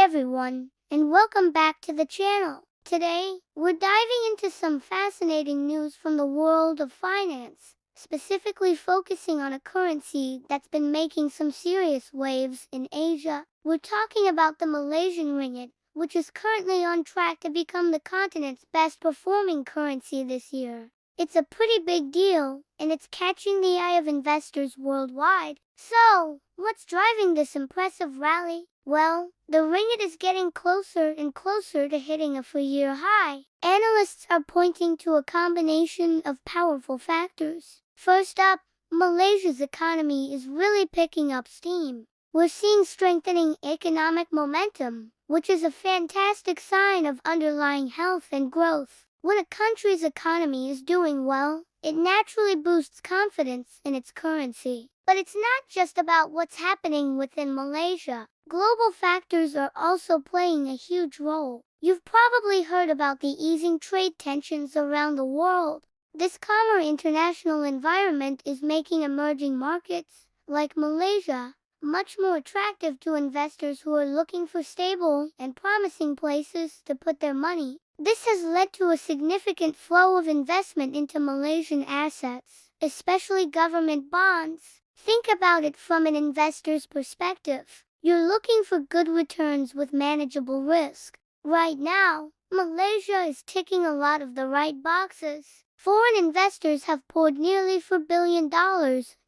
everyone, and welcome back to the channel. Today, we're diving into some fascinating news from the world of finance, specifically focusing on a currency that's been making some serious waves in Asia. We're talking about the Malaysian Ringgit, which is currently on track to become the continent's best performing currency this year. It's a pretty big deal, and it's catching the eye of investors worldwide. So, what's driving this impressive rally? Well, the ringgit is getting closer and closer to hitting a 4-year high. Analysts are pointing to a combination of powerful factors. First up, Malaysia's economy is really picking up steam. We're seeing strengthening economic momentum, which is a fantastic sign of underlying health and growth. When a country's economy is doing well, it naturally boosts confidence in its currency. But it's not just about what's happening within Malaysia. Global factors are also playing a huge role. You've probably heard about the easing trade tensions around the world. This calmer international environment is making emerging markets, like Malaysia, much more attractive to investors who are looking for stable and promising places to put their money. This has led to a significant flow of investment into Malaysian assets, especially government bonds. Think about it from an investor's perspective. You're looking for good returns with manageable risk. Right now, Malaysia is ticking a lot of the right boxes. Foreign investors have poured nearly $4 billion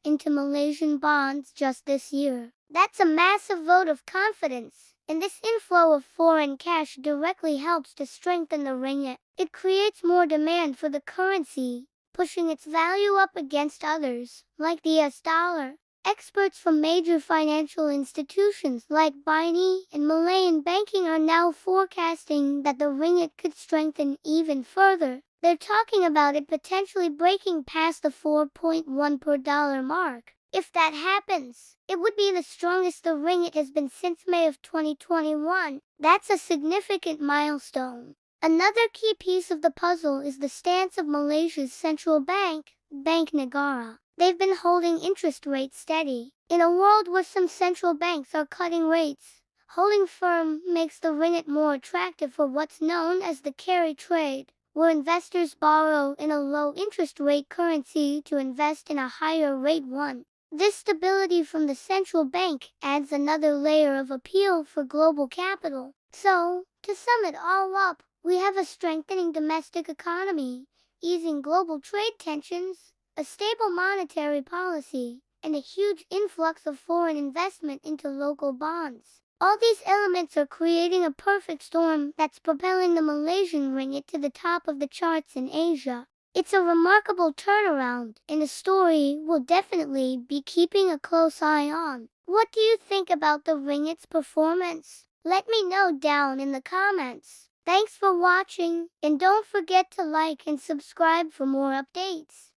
into Malaysian bonds just this year. That's a massive vote of confidence. And this inflow of foreign cash directly helps to strengthen the ringgit. It creates more demand for the currency, pushing its value up against others, like the US dollar. Experts from major financial institutions like BNI and Malayan banking are now forecasting that the ringgit could strengthen even further. They're talking about it potentially breaking past the 4.1 per dollar mark. If that happens, it would be the strongest the ringgit has been since May of 2021. That's a significant milestone. Another key piece of the puzzle is the stance of Malaysia's central bank, Bank Negara. They've been holding interest rates steady. In a world where some central banks are cutting rates, holding firm makes the ringgit more attractive for what's known as the carry trade, where investors borrow in a low interest rate currency to invest in a higher rate one. This stability from the central bank adds another layer of appeal for global capital. So, to sum it all up, we have a strengthening domestic economy, easing global trade tensions, a stable monetary policy, and a huge influx of foreign investment into local bonds. All these elements are creating a perfect storm that's propelling the Malaysian ringgit to the top of the charts in Asia. It's a remarkable turnaround, and a story we'll definitely be keeping a close eye on. What do you think about the ringgit's performance? Let me know down in the comments. Thanks for watching, and don't forget to like and subscribe for more updates.